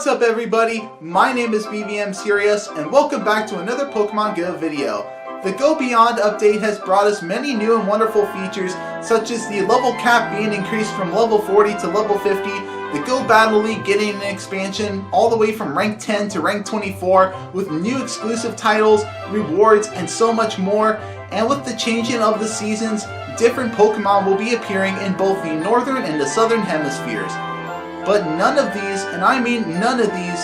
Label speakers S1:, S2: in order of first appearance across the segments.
S1: What's up everybody, my name is BVMSerious and welcome back to another Pokemon Go video. The GOBeyond update has brought us many new and wonderful features such as the level cap being increased from level 40 to level 50, the Go Battle League getting an expansion all the way from rank 10 to rank 24 with new exclusive titles, rewards, and so much more. And with the changing of the seasons, different Pokemon will be appearing in both the northern and the southern hemispheres. But none of these, and I mean none of these,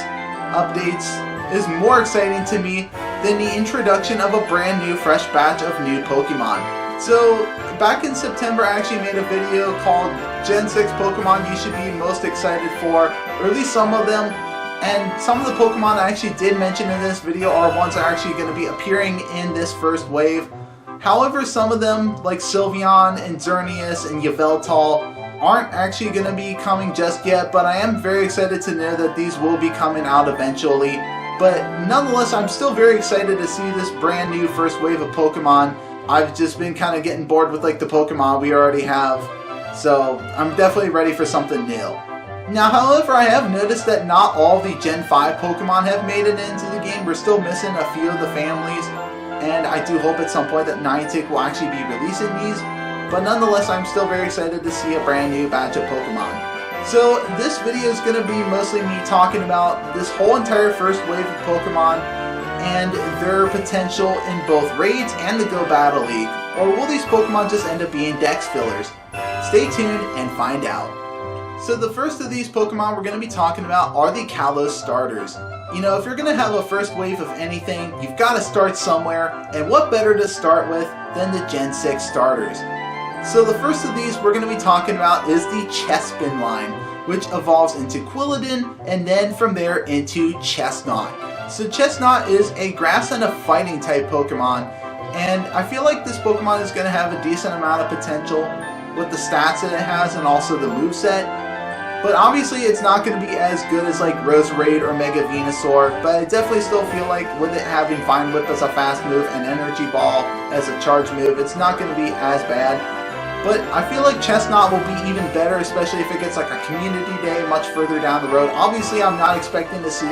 S1: updates is more exciting to me than the introduction of a brand new fresh batch of new Pokemon. So back in September I actually made a video called Gen 6 Pokemon you should be most excited for, or at least some of them. And some of the Pokemon I actually did mention in this video are ones that are actually going to be appearing in this first wave. However, some of them, like Sylveon and Xerneas and Yveltal, aren't actually going to be coming just yet, but I am very excited to know that these will be coming out eventually. But nonetheless, I'm still very excited to see this brand new first wave of Pokemon. I've just been kind of getting bored with like the Pokemon we already have, so I'm definitely ready for something new. Now, however, I have noticed that not all the Gen 5 Pokemon have made it into the game. We're still missing a few of the families, and I do hope at some point that Niantic will actually be releasing these. But nonetheless, I'm still very excited to see a brand new batch of Pokemon. So this video is going to be mostly me talking about this whole entire first wave of Pokemon and their potential in both raids and the Go Battle League. Or will these Pokemon just end up being dex fillers? Stay tuned and find out. So the first of these Pokemon we're going to be talking about are the Kalos starters. You know, if you're going to have a first wave of anything, you've got to start somewhere, and what better to start with than the Gen 6 starters? So the first of these we're going to be talking about is the Chespin line, which evolves into Quilladin and then from there into Chesnaught. So Chesnaught is a grass and a fighting type Pokemon, and I feel like this Pokemon is going to have a decent amount of potential with the stats that it has and also the moveset. But obviously it's not going to be as good as like Roserade or Mega Venusaur, but I definitely still feel like with it having Vine Whip as a fast move and Energy Ball as a charge move, it's not going to be as bad. But I feel like Chesnaught will be even better, especially if it gets like a community day much further down the road. Obviously, I'm not expecting to see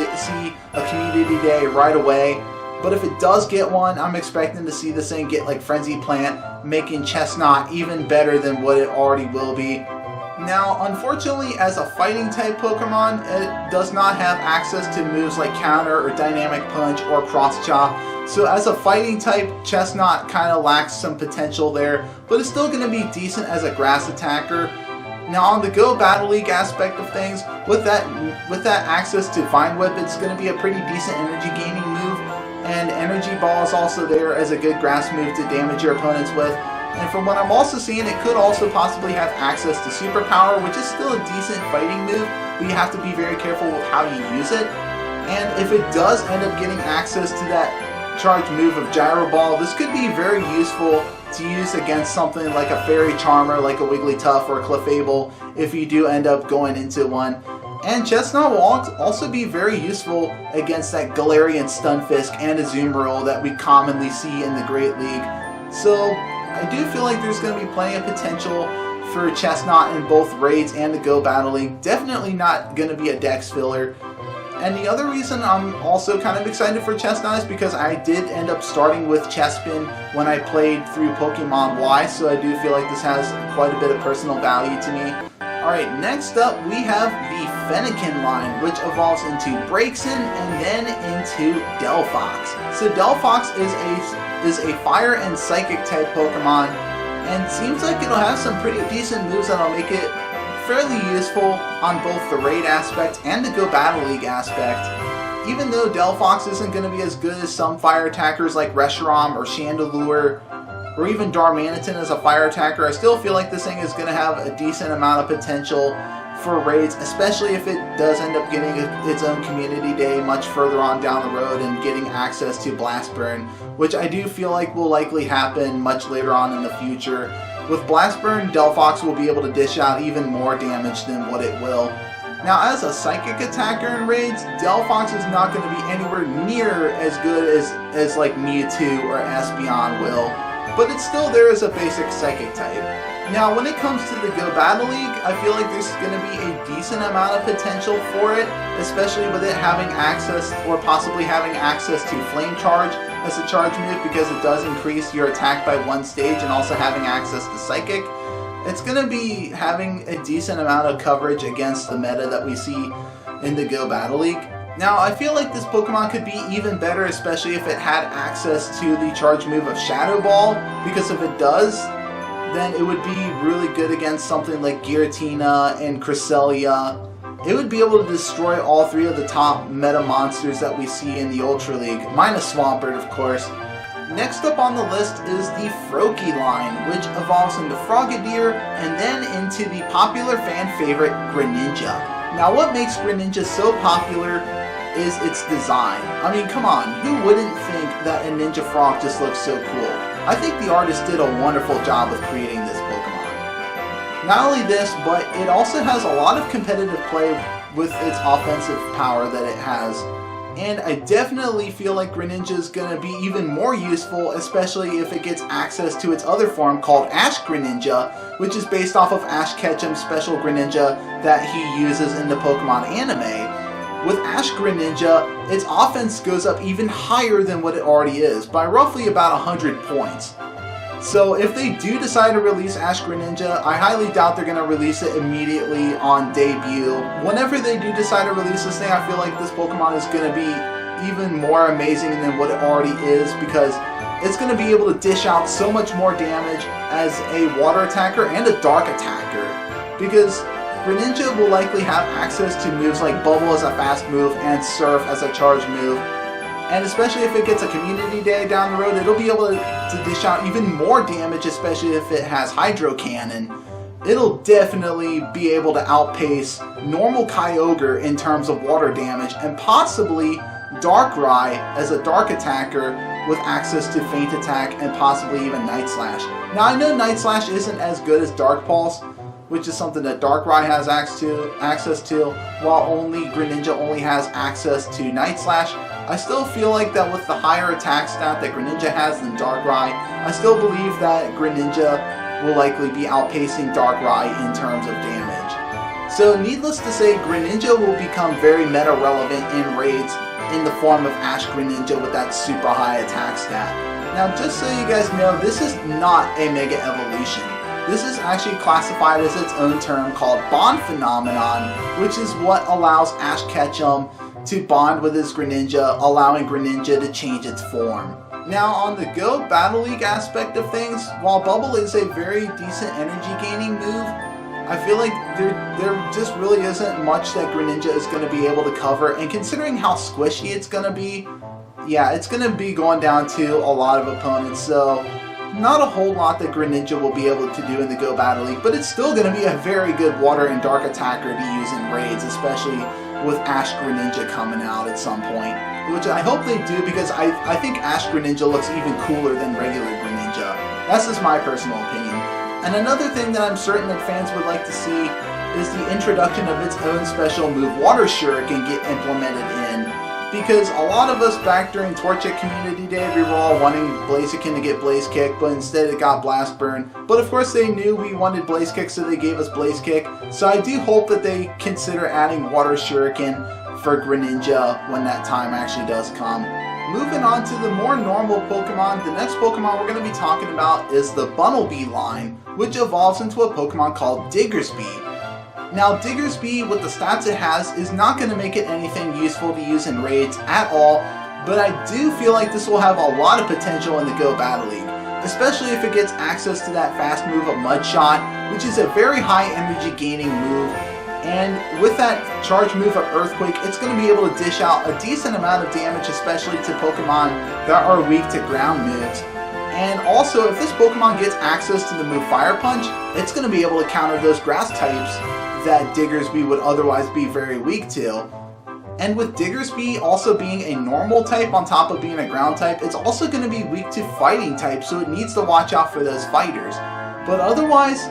S1: a community day right away, but if it does get one, I'm expecting to see this thing get like Frenzy Plant, making Chesnaught even better than what it already will be. Now, unfortunately, as a fighting type Pokemon, it does not have access to moves like Counter or Dynamic Punch or Cross Chop. So as a fighting type, Chesnaught kind of lacks some potential there, but it's still going to be decent as a grass attacker. Now on the Go Battle League aspect of things, with that access to Vine Whip, it's going to be a pretty decent energy gaining move, and Energy Ball is also there as a good grass move to damage your opponents with. And from what I'm also seeing, it could also possibly have access to Superpower, which is still a decent fighting move, but you have to be very careful with how you use it. And if it does end up getting access to that charge move of Gyro Ball, this could be very useful to use against something like a Fairy Charmer, like a Wigglytuff or a Clefable, if you do end up going into one. And Chesnaught will also be very useful against that Galarian Stunfisk and Azumarill that we commonly see in the Great League. So I do feel like there's going to be plenty of potential for Chesnaught in both raids and the Go Battle League. Definitely not going to be a dex filler. And the other reason I'm also kind of excited for Chesnaught is because I did end up starting with Chespin when I played through Pokemon Y, so I do feel like this has quite a bit of personal value to me. Alright, next up we have the Fennekin line, which evolves into Braixen and then into Delphox. So Delphox is a fire and psychic type Pokemon, and seems like it'll have some pretty decent moves that'll make it fairly useful on both the raid aspect and the Go Battle League aspect. Even though Delphox isn't going to be as good as some fire attackers like Reshiram or Chandelure, or even Darmanitan as a fire attacker, I still feel like this thing is going to have a decent amount of potential for raids, especially if it does end up getting its own community day much further on down the road and getting access to Blast Burn, which I do feel like will likely happen much later on in the future. With Blast Burn, Delphox will be able to dish out even more damage than what it will. Now, as a psychic attacker in raids, Delphox is not going to be anywhere near as good as like Mewtwo or Espeon will. but it's still there as a basic Psychic type. Now, when it comes to the Go Battle League, I feel like there's going to be a decent amount of potential for it, especially with it having access, or possibly having access to Flame Charge as a charge move, because it does increase your attack by 1 stage, and also having access to Psychic. It's going to be having a decent amount of coverage against the meta that we see in the Go Battle League. Now, I feel like this Pokemon could be even better, especially if it had access to the charge move of Shadow Ball, because if it does, then it would be really good against something like Giratina and Cresselia. It would be able to destroy all 3 of the top meta monsters that we see in the Ultra League, minus Swampert, of course. Next up on the list is the Froakie line, which evolves into Frogadier and then into the popular fan favorite Greninja. Now, what makes Greninja so popular is its design. I mean, come on, who wouldn't think that a Ninja Frog just looks so cool? I think the artist did a wonderful job of creating this Pokemon. Not only this, but it also has a lot of competitive play with its offensive power that it has. And I definitely feel like Greninja is going to be even more useful, especially if it gets access to its other form called Ash Greninja, which is based off of Ash Ketchum's special Greninja that he uses in the Pokemon anime. With Ash Greninja, its offense goes up even higher than what it already is, by roughly about 100 points. So if they do decide to release Ash Greninja, I highly doubt they're going to release it immediately on debut. Whenever they do decide to release this thing, I feel like this Pokemon is going to be even more amazing than what it already is, because it's going to be able to dish out so much more damage as a water attacker and a dark attacker, because Greninja will likely have access to moves like Bubble as a fast move and Surf as a charge move. And especially if it gets a Community Day down the road, it'll be able to dish out even more damage, especially if it has Hydro Cannon. It'll definitely be able to outpace normal Kyogre in terms of water damage, and possibly Darkrai as a dark attacker with access to Feint Attack and possibly even Night Slash. Now, I know Night Slash isn't as good as Dark Pulse, which is something that Darkrai has access to, while only Greninja only has access to Night Slash. I still feel like that with the higher attack stat that Greninja has than Darkrai, I still believe that Greninja will likely be outpacing Darkrai in terms of damage. So needless to say, Greninja will become very meta relevant in raids in the form of Ash Greninja with that super high attack stat. Now, just so you guys know, this is not a Mega Evolution. This is actually classified as its own term called Bond Phenomenon, which is what allows Ash Ketchum to bond with his Greninja, allowing Greninja to change its form. Now, on the Go Battle League aspect of things, while Bubble is a very decent energy gaining move, I feel like there just really isn't much that Greninja is going to be able to cover, and considering how squishy it's going to be, yeah, it's going to be going down to a lot of opponents, so not a whole lot that Greninja will be able to do in the Go Battle League, but it's still going to be a very good water and dark attacker to use in raids, especially with Ash Greninja coming out at some point, which I hope they do, because I think Ash Greninja looks even cooler than regular Greninja. That's just my personal opinion. And another thing that I'm certain that fans would like to see is the introduction of its own special move, Water Shuriken, get implemented in. Because a lot of us back during Torchic Community Day, we were all wanting Blaziken to get Blaze Kick, but instead it got Blast Burn. But of course they knew we wanted Blaze Kick, so they gave us Blaze Kick. So I do hope that they consider adding Water Shuriken for Greninja when that time actually does come. Moving on to the more normal Pokemon, the next Pokemon we're going to be talking about is the Bunnelby line, which evolves into a Pokemon called Diggersby. Now, Diggersby, with the stats it has, is not going to make it anything useful to use in raids at all, but I do feel like this will have a lot of potential in the Go Battle League, especially if it gets access to that fast move of Mudshot, which is a very high energy gaining move, and with that charge move of Earthquake, it's going to be able to dish out a decent amount of damage, especially to Pokemon that are weak to ground moves. And also, if this Pokemon gets access to the move Fire Punch, it's going to be able to counter those grass types that Diggersby would otherwise be very weak to. And with Diggersby also being a normal type on top of being a ground type, it's also going to be weak to fighting types, so it needs to watch out for those fighters. But otherwise,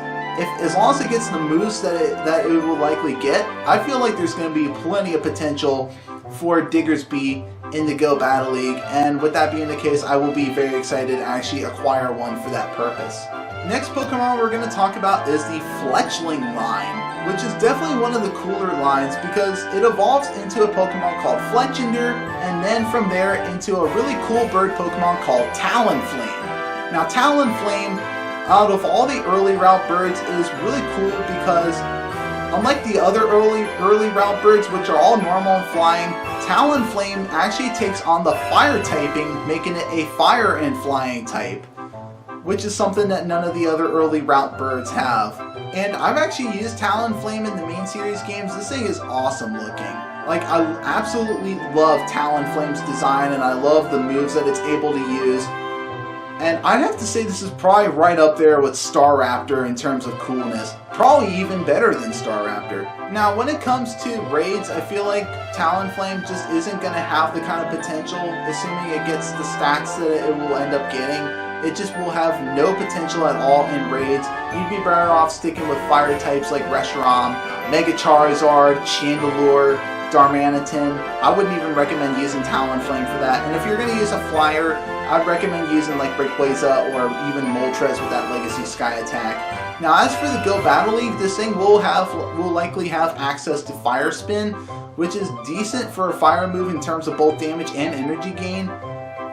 S1: as long as it gets the moves that it will likely get, I feel like there's going to be plenty of potential for Diggersby in the Go Battle League, and with that being the case, I will be very excited to actually acquire one for that purpose. Next Pokemon we're going to talk about is the Fletchling line, which is definitely one of the cooler lines because it evolves into a Pokemon called Fletchinder, and then from there into a really cool bird Pokemon called Talonflame. Now Talonflame, out of all the early route birds, is really cool because unlike the other early route birds, which are all normal and flying, Talonflame actually takes on the fire typing, making it a fire and flying type, which is something that none of the other early route birds have. And I've actually used Talonflame in the main series games. This thing is awesome looking. Like, I absolutely love Talonflame's design, and I love the moves that it's able to use. And I'd have to say this is probably right up there with Staraptor in terms of coolness. Probably even better than Staraptor. Now, when it comes to raids, I feel like Talonflame just isn't going to have the kind of potential, assuming it gets the stats that it will end up getting. It just will have no potential at all in raids. You'd be better off sticking with fire types like Reshiram, Mega Charizard, Chandelure, Darmanitan. I wouldn't even recommend using Talonflame for that. And if you're going to use a flyer, I'd recommend using like Rayquaza or even Moltres with that Legacy Sky attack. Now, as for the Go Battle League, this thing will likely have access to Fire Spin, which is decent for a fire move in terms of both damage and energy gain.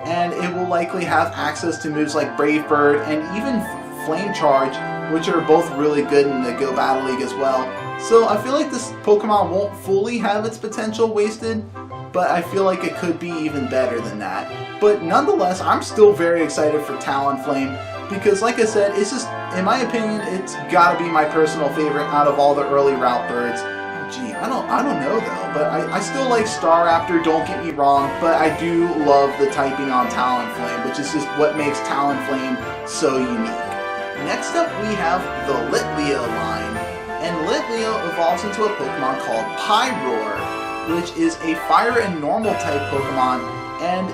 S1: And it will likely have access to moves like Brave Bird and even Flame Charge, which are both really good in the Go Battle League as well. So I feel like this Pokemon won't fully have its potential wasted, but I feel like it could be even better than that. But nonetheless, I'm still very excited for Talonflame because, like I said, it's just, in my opinion, it's gotta be my personal favorite out of all the early route birds. Gee, I don't know though, but I still like Staraptor, don't get me wrong, but I do love the typing on Talonflame, which is just what makes Talonflame so unique. Next up we have the Litleo line, and Litleo evolves into a Pokemon called Pyroar, which is a fire and normal type Pokemon, and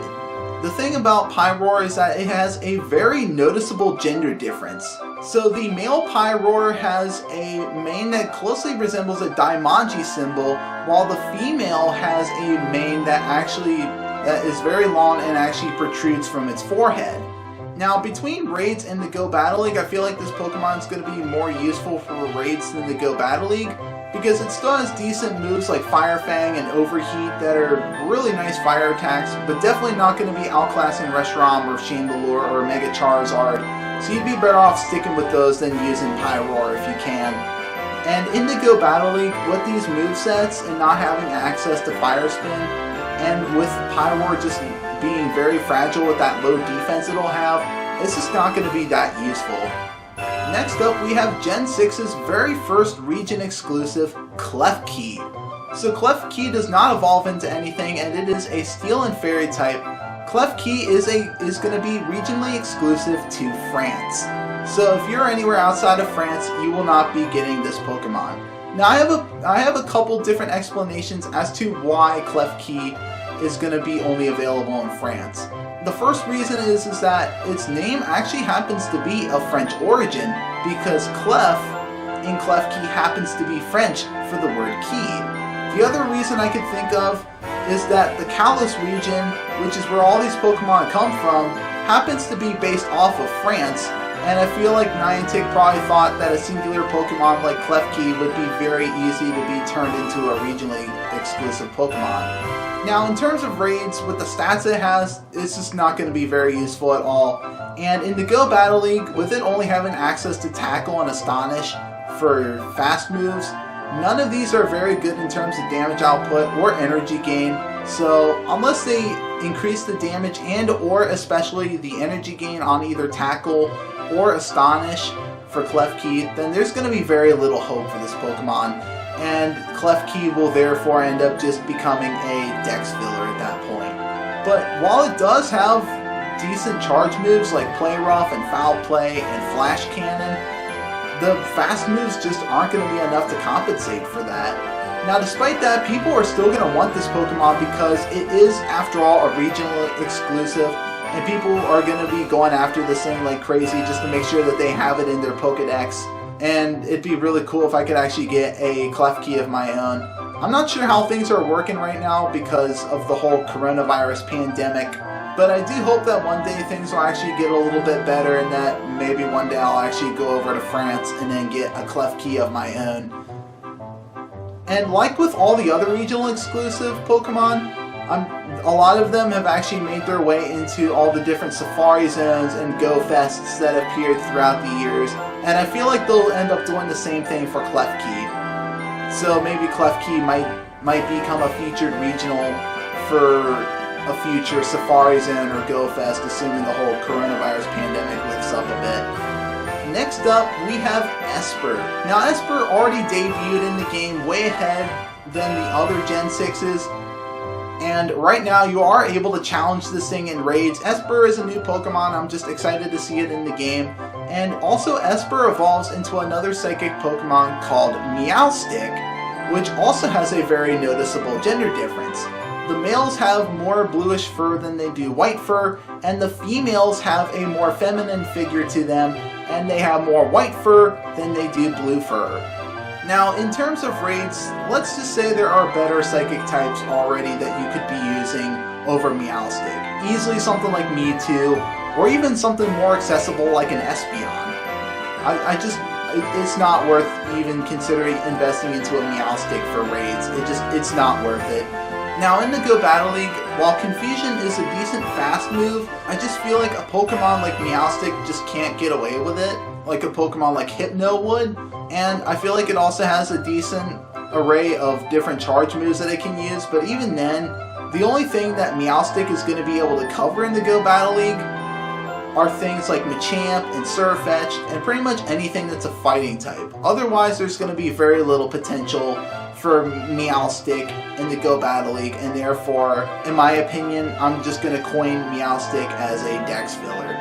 S1: the thing about Pyroar is that it has a very noticeable gender difference. So the male Pyroar has a mane that closely resembles a Daimonji symbol, while the female has a mane that is very long and actually protrudes from its forehead. Now, between raids and the Go Battle League, I feel like this Pokemon is going to be more useful for raids than the Go Battle League, because it still has decent moves like Fire Fang and Overheat that are really nice fire attacks, but definitely not going to be outclassing Reshiram or Chandelure or Mega Charizard, so you'd be better off sticking with those than using Pyroar if you can. And in the Go Battle League, with these movesets and not having access to Fire Spin, and with Pyroar just being very fragile with that low defense it'll have, it's just not going to be that useful. Next up, we have Gen 6's very first region exclusive, Klefki. So Klefki does not evolve into anything, and it is a Steel and Fairy type. Klefki is going to be regionally exclusive to France. So if you're anywhere outside of France, you will not be getting this Pokemon. Now I have a couple different explanations as to why Klefki is going to be only available in France. The first reason is that its name actually happens to be of French origin, because Clef in Klefki happens to be French for the word key. The other reason I could think of is that the Kalos region, which is where all these Pokemon come from, happens to be based off of France, and I feel like Niantic probably thought that a singular Pokemon like Klefki would be very easy to be turned into a regionally exclusive Pokemon. Now, in terms of raids, with the stats it has, it's just not going to be very useful at all. And in the Go Battle League, with it only having access to Tackle and Astonish for fast moves, none of these are very good in terms of damage output or energy gain. So unless they increase the damage and or especially the energy gain on either Tackle or Astonish for Klefki, then there's going to be very little hope for this Pokemon. And Klefki will therefore end up just becoming a Dex filler at that point. But while it does have decent charge moves like Play Rough and Foul Play and Flash Cannon, the fast moves just aren't going to be enough to compensate for that. Now, despite that, people are still going to want this Pokemon because it is, after all, a regional exclusive, and people are going to be going after this thing like crazy just to make sure that they have it in their Pokedex and it'd be really cool if I could actually get a Klefki of my own. I'm not sure how things are working right now because of the whole coronavirus pandemic, but I do hope that one day things will actually get a little bit better and that maybe one day I'll actually go over to France and then get a Klefki of my own. And like with all the other regional exclusive Pokemon, a lot of them have actually made their way into all the different Safari Zones and Go Fests that appeared throughout the years, and I feel like they'll end up doing the same thing for Klefki. So maybe Klefki might become a featured regional for a future Safari Zone or Go Fest, assuming the whole coronavirus pandemic lifts up a bit. Next up, we have Esper. Now Esper already debuted in the game way ahead than the other Gen 6s, and right now you are able to challenge this thing in raids. Esper is a new Pokemon, I'm just excited to see it in the game. And also Esper evolves into another psychic Pokemon called Meowstic, which also has a very noticeable gender difference. The males have more bluish fur than they do white fur, and the females have a more feminine figure to them, and they have more white fur than they do blue fur. Now, in terms of raids, let's just say there are better psychic types already that you could be using over Meowstic. Easily something like Mewtwo, or even something more accessible like an Espeon. It's not worth even considering investing into a Meowstic for raids. It's not worth it. Now in the Go Battle League, while Confusion is a decent fast move, I just feel like a Pokemon like Meowstic just can't get away with it, like a Pokemon like Hypno would, and I feel like it also has a decent array of different charge moves that it can use, but even then, the only thing that Meowstic is going to be able to cover in the Go Battle League are things like Machamp and Surfetch, and pretty much anything that's a fighting type. Otherwise, there's going to be very little potential for Meowstic in the Go Battle League, and therefore, in my opinion, I'm just going to coin Meowstic as a dex filler.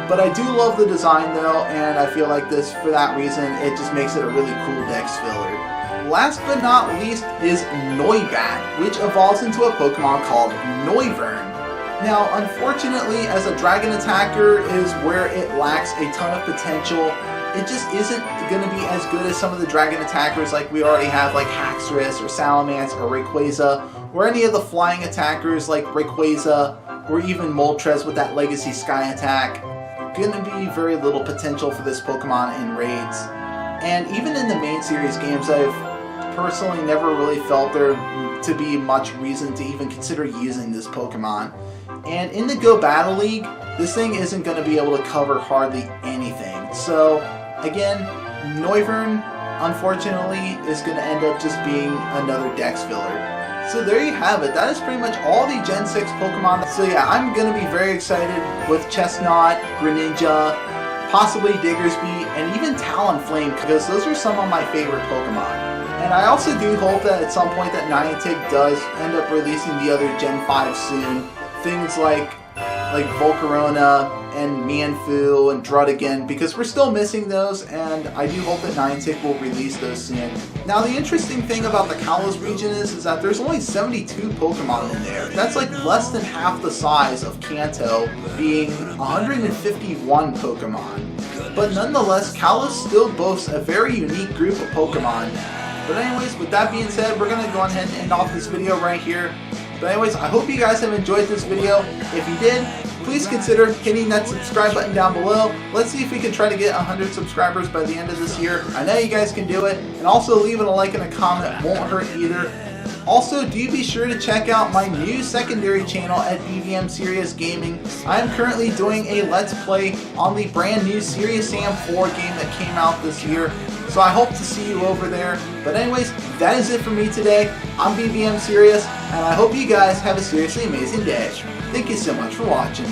S1: But I do love the design though, and I feel like this, for that reason, it just makes it a really cool dex filler. Last but not least is Noivern, which evolves into a Pokemon called Noivern. Now, unfortunately, as a dragon attacker is where it lacks a ton of potential. It just isn't going to be as good as some of the dragon attackers like we already have, like Haxorus or Salamence or Rayquaza, or any of the flying attackers like Rayquaza, or even Moltres with that Legacy Sky attack. Going to be very little potential for this Pokemon in raids. And even in the main series games, I've personally never really felt there to be much reason to even consider using this Pokemon. And in the Go Battle League, this thing isn't going to be able to cover hardly anything. So, again, Noivern, unfortunately, is going to end up just being another dex filler. So there you have it. That is pretty much all the Gen 6 Pokemon. So yeah, I'm going to be very excited with Chesnaught, Greninja, possibly Diggersby, and even Talonflame, because those are some of my favorite Pokemon. And I also do hope that at some point that Niantic does end up releasing the other Gen 5 soon. Things like Volcarona and Mienfoo and Druddigon, because we're still missing those, and I do hope that Niantic will release those soon. Now the interesting thing about the Kalos region is that there's only 72 Pokemon in there. That's like less than half the size of Kanto, being 151 Pokemon. But nonetheless, Kalos still boasts a very unique group of Pokemon. But anyways, with that being said, we're going to go ahead and end off this video right here. But anyways, I hope you guys have enjoyed this video. If you did, please consider hitting that subscribe button down below. Let's see if we can try to get 100 subscribers by the end of this year. I know you guys can do it. And also leaving a like and a comment won't hurt either. Also, do be sure to check out my new secondary channel at BVMSerious Gaming. I am currently doing a Let's Play on the brand new Serious Sam 4 game that came out this year. So I hope to see you over there. But anyways, that is it for me today. I'm BVMSerious, and I hope you guys have a seriously amazing day. Thank you so much for watching.